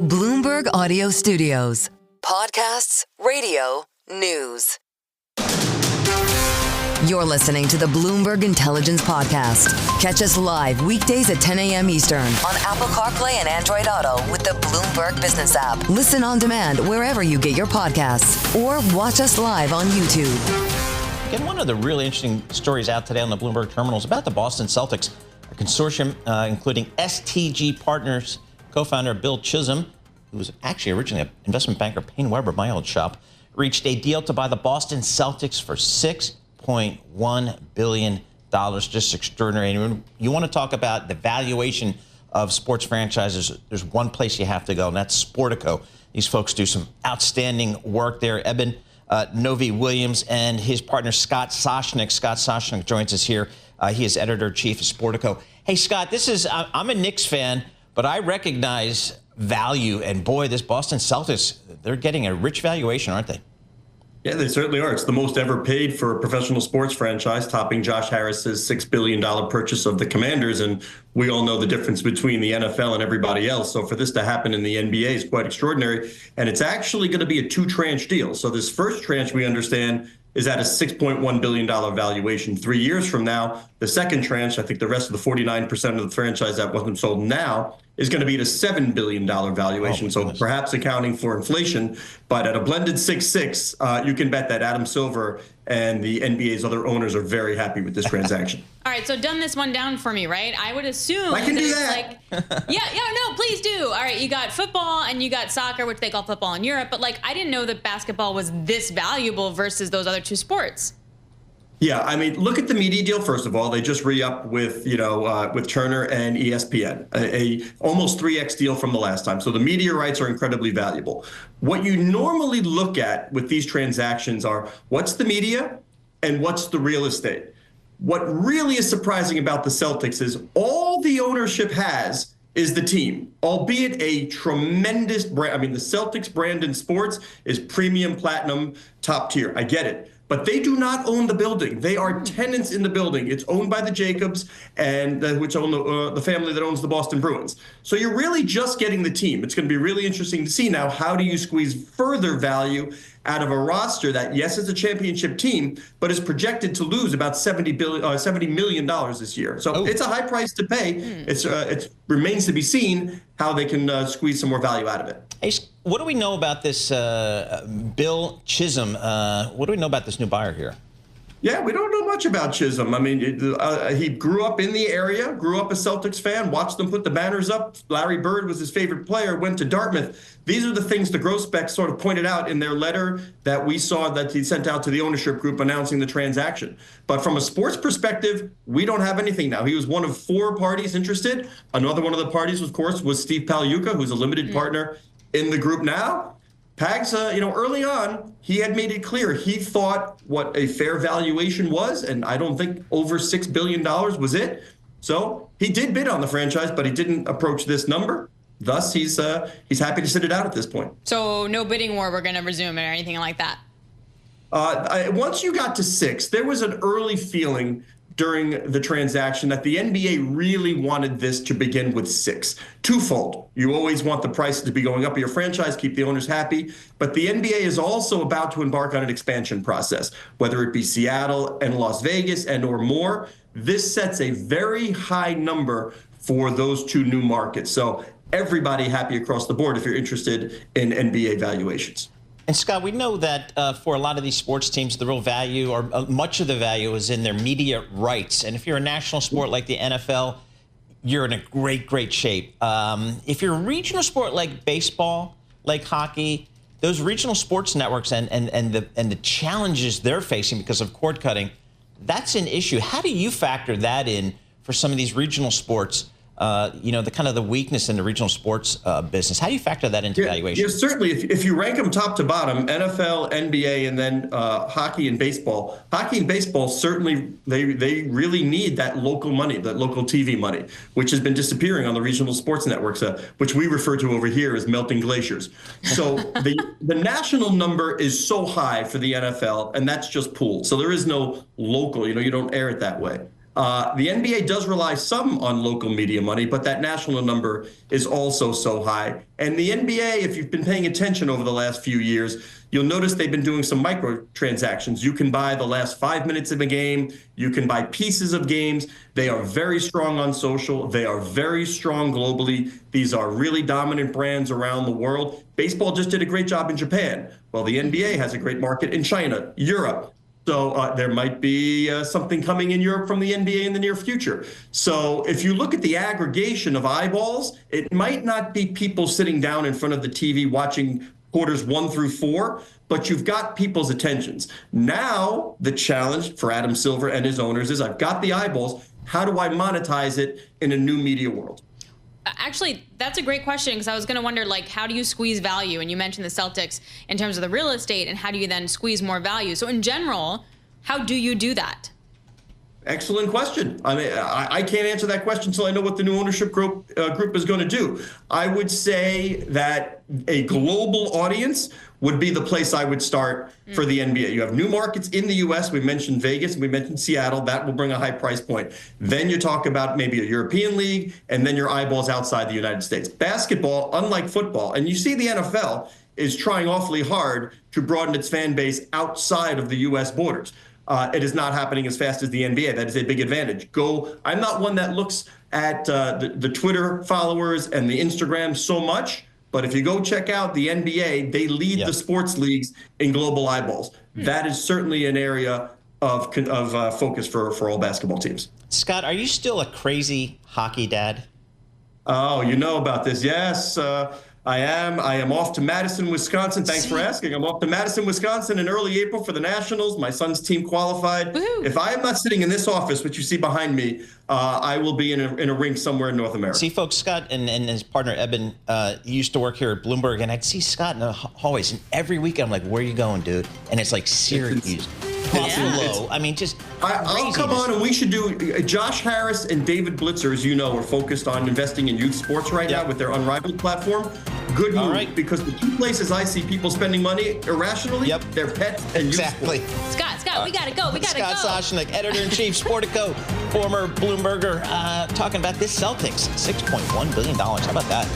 Bloomberg Audio Studios. Podcasts, radio, news. You're listening to the Bloomberg Intelligence Podcast. Catch us live weekdays at 10 a.m. Eastern on Apple CarPlay and Android Auto with the Bloomberg Business app. Listen on demand wherever you get your podcasts or watch us live on YouTube. Again, one of the really interesting stories out today on the Bloomberg terminal is about the Boston Celtics, a consortium including STG Partners co-founder Bill Chisholm, who was actually originally an investment banker, Payne Weber, my old shop, reached a deal to buy the Boston Celtics for $6.1 billion. Just extraordinary. And you want to talk about the valuation of sports franchises, there's one place you have to go, and that's Sportico. These folks do some outstanding work there. Eben Novy-Williams and his partner Scott Soshnick. Scott Soshnick joins us here. He is editor-in-chief of Sportico. Hey, Scott, I'm a Knicks fan, but I recognize value. And boy, this Boston Celtics, they're getting a rich valuation, aren't they? Yeah, they certainly are. It's the most ever paid for a professional sports franchise, topping Josh Harris's $6 billion purchase of the Commanders. And we all know the difference between the NFL and everybody else. So for this to happen in the NBA is quite extraordinary. And it's actually going to be a two-tranche deal. So this first tranche, we understand, is at a $6.1 billion valuation 3 years from now. The second tranche, I think the rest of the 49% of the franchise that wasn't sold now, is going to be at a $7 billion valuation. So perhaps accounting for inflation, but at a blended 6.6, you can bet that Adam Silver and the NBA's other owners are very happy with this transaction. All right, so dumb this one down for me, right? I would assume I can do that. No, please do. All right, you got football and you got soccer, which they call football in Europe, but I didn't know that basketball was this valuable versus those other two sports. Yeah, I mean, look at the media deal. First of all, they just re-upped with Turner and ESPN, a almost 3x deal from the last time. So the media rights are incredibly valuable. What you normally look at with these transactions are what's the media and what's the real estate. What really is surprising about the Celtics is all the ownership has is the team, albeit a tremendous brand. I mean, the Celtics brand in sports is premium, platinum, top tier. I get it. But they do not own the building. They are tenants in the building. It's owned by the Jacobs, and which own the family that owns the Boston Bruins. So you're really just getting the team. It's going to be really interesting to see now, how do you squeeze further value out of a roster that, yes, is a championship team, but is projected to lose about $70 million this year. So It's a high price to pay. It remains to be seen how they can squeeze some more value out of it. Hey, what do we know about this Bill Chisholm? What do we know about this new buyer here? Yeah, we don't know much about Chisholm. I mean, he grew up in the area, grew up a Celtics fan, watched them put the banners up. Larry Bird was his favorite player, went to Dartmouth. These are the things the Grosbeck sort of pointed out in their letter that we saw that he sent out to the ownership group announcing the transaction. But from a sports perspective, we don't have anything now. He was one of 4 parties interested. Another one of the parties, of course, was Steve Pagliuca, who's a limited partner in the group now. Pags, early on, he had made it clear he thought what a fair valuation was, and I don't think over $6 billion was it. So he did bid on the franchise, but he didn't approach this number. Thus, he's happy to sit it out at this point. So no bidding war we're going to resume or anything like that? Once you got to 6, there was an early feeling during the transaction that the NBA really wanted this to begin with 6. Twofold. You always want the price to be going up of your franchise, keep the owners happy. But the NBA is also about to embark on an expansion process, whether it be Seattle and Las Vegas and or more. This sets a very high number for those 2 new markets. So everybody happy across the board if you're interested in NBA valuations. And Scott, we know that for a lot of these sports teams, the real value or much of the value is in their media rights. And if you're a national sport like the NFL, you're in a great shape. If you're a regional sport like baseball, like hockey, those regional sports networks and the challenges they're facing because of cord cutting, that's an issue. How do you factor that in for some of these regional sports? The kind of the weakness in the regional sports business. How do you factor that into valuation? Yeah, certainly. If you rank them top to bottom, NFL, NBA, and then hockey and baseball. Hockey and baseball, certainly, they really need that local money, that local TV money, which has been disappearing on the regional sports networks, which we refer to over here as melting glaciers. So the national number is so high for the NFL, and that's just pooled. So there is no local, you don't air it that way. The NBA does rely some on local media money, but that national number is also so high. And the NBA, if you've been paying attention over the last few years, you'll notice they've been doing some microtransactions. You can buy the last 5 minutes of a game. You can buy pieces of games. They are very strong on social. They are very strong globally. These are really dominant brands around the world. Baseball just did a great job in Japan. Well, the NBA has a great market in China, Europe. So there might be something coming in Europe from the NBA in the near future. So if you look at the aggregation of eyeballs, it might not be people sitting down in front of the TV watching quarters 1 through 4, but you've got people's attentions. Now, the challenge for Adam Silver and his owners is I've got the eyeballs. How do I monetize it in a new media world? Actually, that's a great question, because I was going to wonder, like, how do you squeeze value? And you mentioned the Celtics in terms of the real estate, and how do you then squeeze more value? So in general, how do you do that? Excellent question. I mean, I can't answer that question until I know what the new ownership group is going to do. I would say that a global audience would be the place I would start for the NBA. You have new markets in the U.S. We mentioned Vegas, we mentioned Seattle. That will bring a high price point. Then you talk about maybe a European league, and then your eyeballs outside the United States. Basketball, unlike football, and you see the NFL is trying awfully hard to broaden its fan base outside of the U.S. borders. It is not happening as fast as the NBA. That is a big advantage. I'm not one that looks at the Twitter followers and the Instagram so much, but if you go check out the NBA, they lead the sports leagues in global eyeballs. That is certainly an area of focus for all basketball teams. Scott, are you still a crazy hockey dad? Oh, you know about this. Yes, I am. I am off to Madison, Wisconsin. Thanks for asking. I'm off to Madison, Wisconsin in early April for the Nationals. My son's team qualified. Woo. If I am not sitting in this office, which you see behind me, I will be in a rink somewhere in North America. See, folks, Scott and his partner, Eben, used to work here at Bloomberg, and I'd see Scott in the hallways, and every week I'm like, where are you going, dude? And it's like Syracuse. Buffalo. I mean, just I'll come on, and we should do. Josh Harris and David Blitzer, as you know, are focused on investing in youth sports right now with their Unrivaled platform. Good move, because the two places I see people spending money irrationally, they're pets and youth sports. Scott, we gotta go. Scott Soshnick, editor-in-chief, Sportico, former Bloomberger, talking about this Celtics, $6.1 billion. How about that?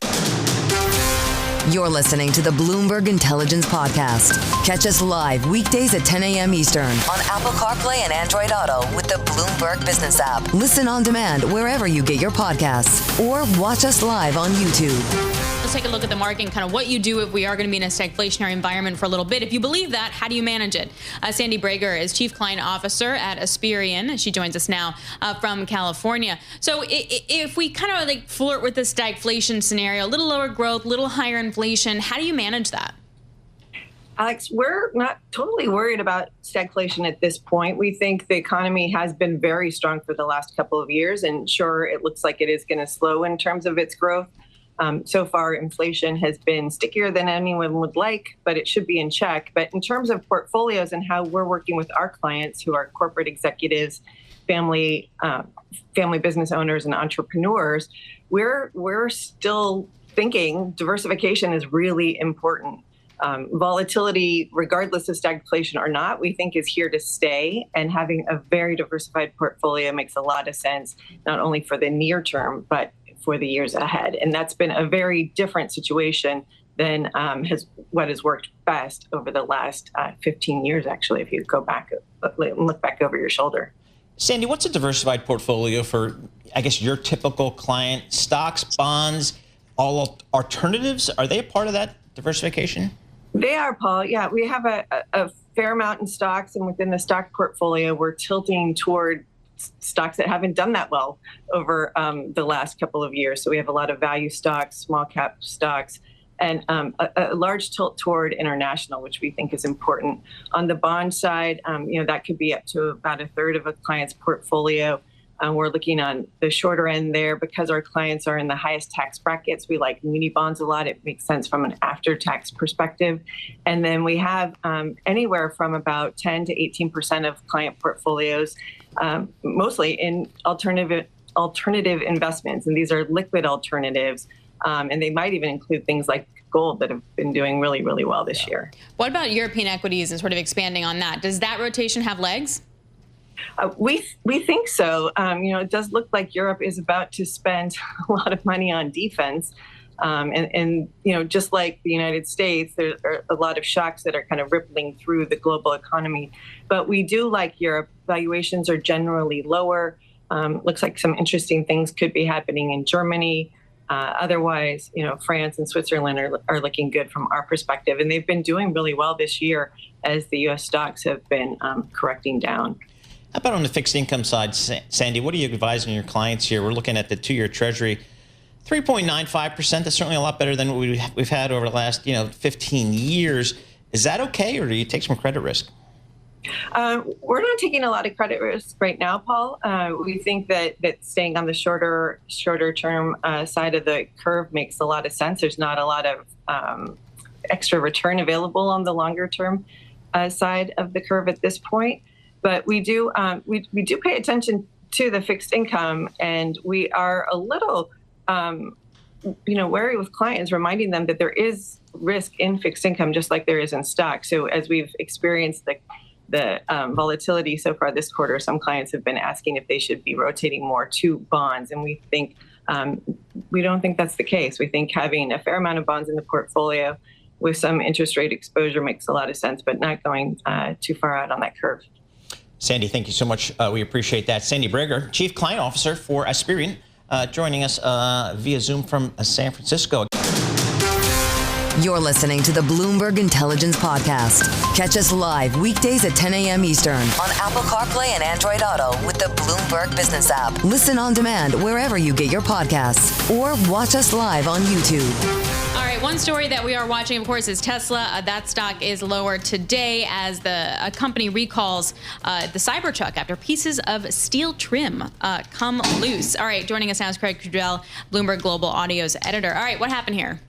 You're listening to the Bloomberg Intelligence Podcast. Catch us live weekdays at 10 a.m. Eastern on Apple CarPlay and Android Auto with the Bloomberg Business app. Listen on demand wherever you get your podcasts, or watch us live on YouTube. Let's take a look at the market and kind of what you do if we are going to be in a stagflationary environment for a little bit. If you believe that, how do you manage it? Sandi Bragar is Chief Client Officer at Aspiriant. She joins us now from California. So if we kind of like flirt with the stagflation scenario, a little lower growth, a little higher inflation, how do you manage that? Alex, we're not totally worried about stagflation at this point. We think the economy has been very strong for the last couple of years, and sure, it looks like it is going to slow in terms of its growth. So far, inflation has been stickier than anyone would like, but it should be in check. But in terms of portfolios and how we're working with our clients, who are corporate executives, family business owners, and entrepreneurs, we're still thinking diversification is really important. Volatility, regardless of stagflation or not, we think is here to stay, and having a very diversified portfolio makes a lot of sense, not only for the near term, but for the years ahead. And that's been a very different situation than what has worked best over the last 15 years, actually, if you go back and look back over your shoulder. Sandi, what's a diversified portfolio for, I guess, your typical client? Stocks, bonds, all alternatives? Are they a part of that diversification? They are, Paul. Yeah, we have a fair amount in stocks, and within the stock portfolio, we're tilting toward stocks that haven't done that well over the last couple of years. So we have a lot of value stocks, small cap stocks, and a large tilt toward international, which we think is important. On the bond side, that could be up to about a third of a client's portfolio. We're looking on the shorter end there because our clients are in the highest tax brackets. We like muni bonds a lot. It makes sense from an after-tax perspective. And then we have anywhere from about 10 to 18% of client portfolios, mostly in alternative investments. And these are liquid alternatives. And they might even include things like gold that have been doing really, really well this year. What about European equities and sort of expanding on that? Does that rotation have legs? We think so. It does look like Europe is about to spend a lot of money on defense. And just like the United States, there are a lot of shocks that are kind of rippling through the global economy. But we do like Europe. Valuations are generally lower. Looks like some interesting things could be happening in Germany. Otherwise, France and Switzerland are looking good from our perspective. And they've been doing really well this year as the U.S. stocks have been correcting down. How about on the fixed income side, Sandy? What are you advising your clients here? We're looking at the 2-year Treasury, 3.95%. That's certainly a lot better than what we've had over the last 15 years. Is that okay, or do you take some credit risk? We're not taking a lot of credit risk right now, Paul. We think that staying on the shorter term side of the curve makes a lot of sense. There's not a lot of extra return available on the longer term side of the curve at this point. But we do pay attention to the fixed income, and we are a little wary with clients, reminding them that there is risk in fixed income just like there is in stock. So as we've experienced the volatility so far this quarter, some clients have been asking if they should be rotating more to bonds, and we don't think that's the case. We think having a fair amount of bonds in the portfolio with some interest rate exposure makes a lot of sense, but not going too far out on that curve. Sandy, thank you so much. We appreciate that. Sandi Bragar, Chief Client Officer for Aspiriant, joining us via Zoom from San Francisco. You're listening to the Bloomberg Intelligence Podcast. Catch us live weekdays at 10 a.m. Eastern on Apple CarPlay and Android Auto with the Bloomberg Business app. Listen on demand wherever you get your podcasts or watch us live on YouTube. All right, one story that we are watching, of course, is Tesla. That stock is lower today as a company recalls the Cybertruck after pieces of steel trim come loose. All right, joining us now is Trudell, Bloomberg Global Autos Editor. All right, what happened here?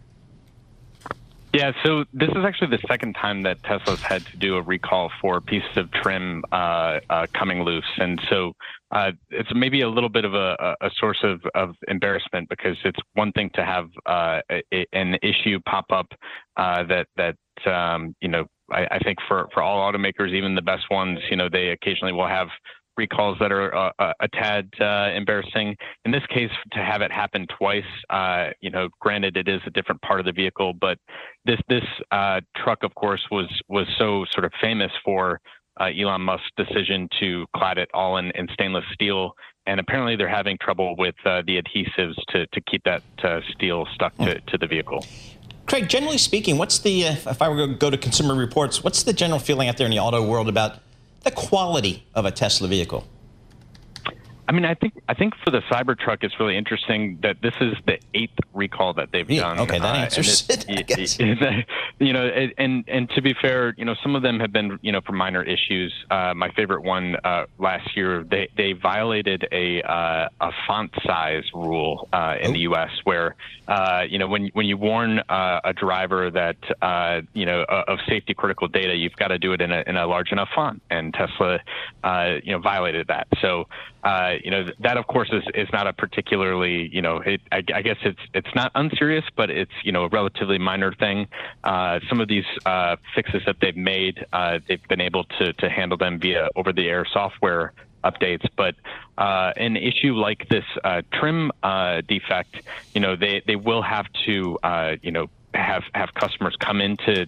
Yeah, so this is actually the second time that Tesla's had to do a recall for pieces of trim coming loose. And so it's maybe a little bit of a source of embarrassment, because it's one thing to have an issue pop up that I think for all automakers, even the best ones, they occasionally will have recalls that are a tad embarrassing. In this case, to have it happen twice, granted it is a different part of the vehicle, but this truck, of course, was so sort of famous for Elon Musk's decision to clad it all in stainless steel, and apparently they're having trouble with the adhesives to keep that steel stuck to the vehicle. Craig, generally speaking, what's if I were to go to Consumer Reports, what's the general feeling out there in the auto world about the quality of a Tesla vehicle? I mean, I think for the Cybertruck, it's really interesting that this is the 8th recall that they've done. Okay, that answers it. I guess. And to be fair, some of them have been, for minor issues. My favorite one last year, they violated a font size rule in the U.S. where, when you warn a driver that of safety critical data, you've got to do it in a large enough font, and Tesla, violated that. So. That of course is not a particularly, I guess it's not unserious, but it's, a relatively minor thing. Some of these fixes that they've made, they've been able to handle them via over-the-air software updates. But an issue like this trim defect, they will have to, have customers come into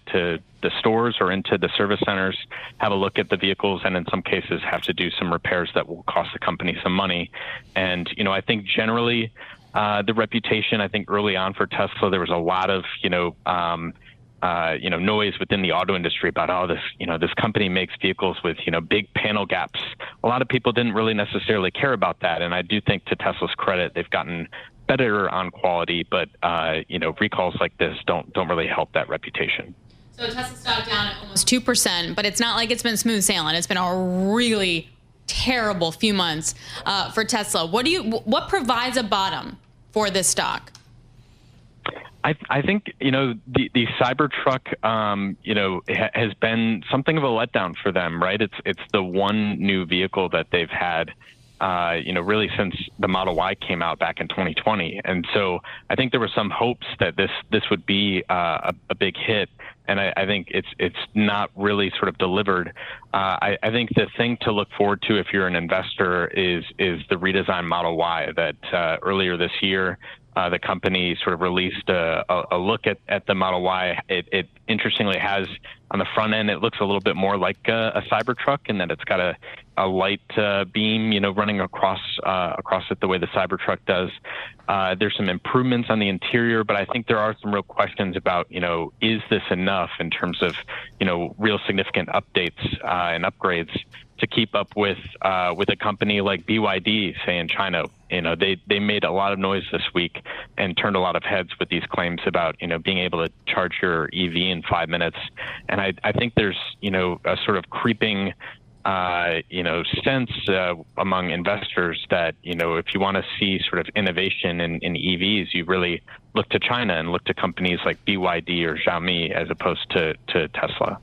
the stores or into the service centers, have a look at the vehicles, and in some cases have to do some repairs that will cost the company some money. And, I think generally the reputation, I think early on for Tesla, there was a lot of, noise within the auto industry about, this company makes vehicles with, big panel gaps. A lot of people didn't really necessarily care about that. And I do think, to Tesla's credit, they've gotten better on quality, but recalls like this don't really help that reputation. So Tesla stock down at almost 2%, but it's not like it's been smooth sailing. It's been a really terrible few months for Tesla. What provides a bottom for this stock? I think the Cybertruck has been something of a letdown for them, right? It's the one new vehicle that they've had really since the Model Y came out back in 2020. And so I think there were some hopes that this would be a big hit. And I think it's not really sort of delivered. I think the thing to look forward to if you're an investor is the redesigned Model Y that earlier this year, the company sort of released a look at the Model Y. It interestingly has on the front end, it looks a little bit more like a Cybertruck in that it's got a light beam, running across it the way the Cybertruck does. There's some improvements on the interior, but I think there are some real questions about, is this enough in terms of, real significant updates and upgrades to keep up with a company like BYD, say in China. They made a lot of noise this week and turned a lot of heads with these claims about, being able to charge your EV in 5 minutes. And I think there's, a sort of creeping sense among investors that, if you want to see sort of innovation in EVs, you really look to China and look to companies like BYD or Xiaomi as opposed to Tesla.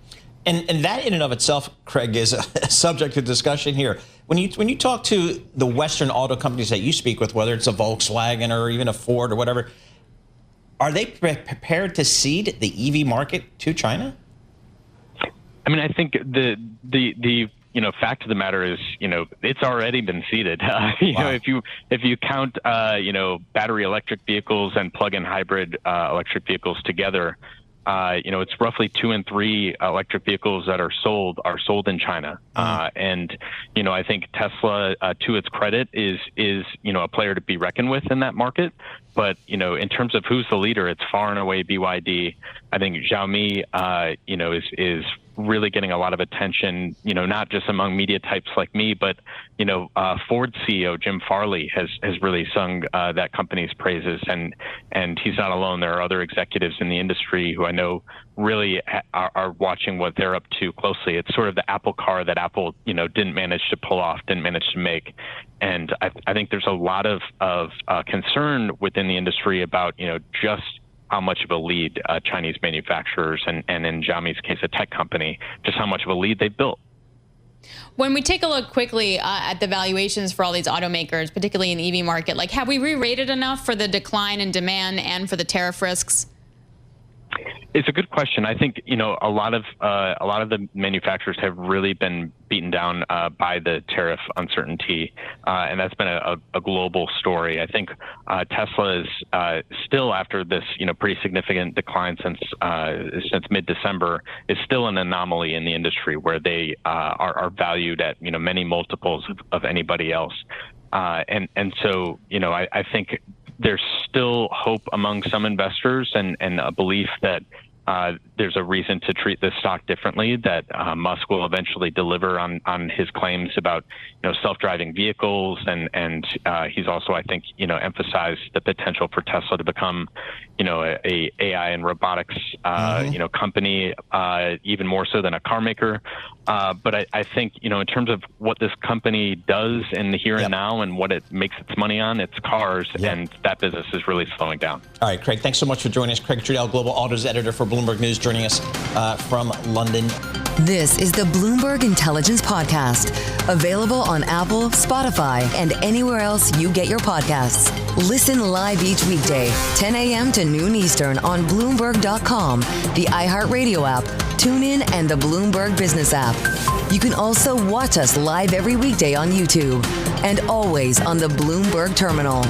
And that in and of itself, Craig, is a subject of discussion here. When you talk to the Western auto companies that you speak with, whether it's a Volkswagen or even a Ford or whatever, are they prepared to cede the EV market to China? I mean, I think the fact of the matter is, it's already been ceded. Wow. If you count, battery electric vehicles and plug-in hybrid electric vehicles together, it's roughly 2 in 3 electric vehicles that are sold in China. And, I think Tesla, to its credit, is a player to be reckoned with in that market. But, in terms of who's the leader, it's far and away BYD. I think Xiaomi, is really getting a lot of attention, not just among media types like me, but, Ford CEO Jim Farley has really sung that company's praises, and he's not alone. There are other executives in the industry who I know really are watching what they're up to closely. It's sort of the Apple car that Apple, didn't manage to pull off, didn't manage to make. And I think there's a lot of concern within the industry about, just how much of a lead Chinese manufacturers and in Xiaomi's case, a tech company, just how much of a lead they built. When we take a look quickly at the valuations for all these automakers, particularly in the EV market, have we re-rated enough for the decline in demand and for the tariff risks? It's a good question. I think, a lot of the manufacturers have really been beaten down by the tariff uncertainty, and that's been a global story. I think Tesla is still, after this, pretty significant decline since mid-December, is still an anomaly in the industry where they are valued at many multiples of anybody else, and so I think there's still hope among some investors and a belief that there's a reason to treat this stock differently, that Musk will eventually deliver on his claims about self-driving vehicles, and he's also, I think, emphasized the potential for Tesla to become a AI and robotics company, even more so than a car maker. But I think in terms of what this company does in the here and now and what it makes its money on, it's cars, and that business is really slowing down. All right, Craig, thanks so much for joining us. Craig Trudell, Global Autos Editor for Bloomberg News, joining us from London. This is the Bloomberg Intelligence Podcast, available on Apple, Spotify, and anywhere else you get your podcasts. Listen live each weekday, 10 a.m. to noon Eastern on Bloomberg.com, the iHeartRadio app, TuneIn, and the Bloomberg Business app. You can also watch us live every weekday on YouTube and always on the Bloomberg Terminal.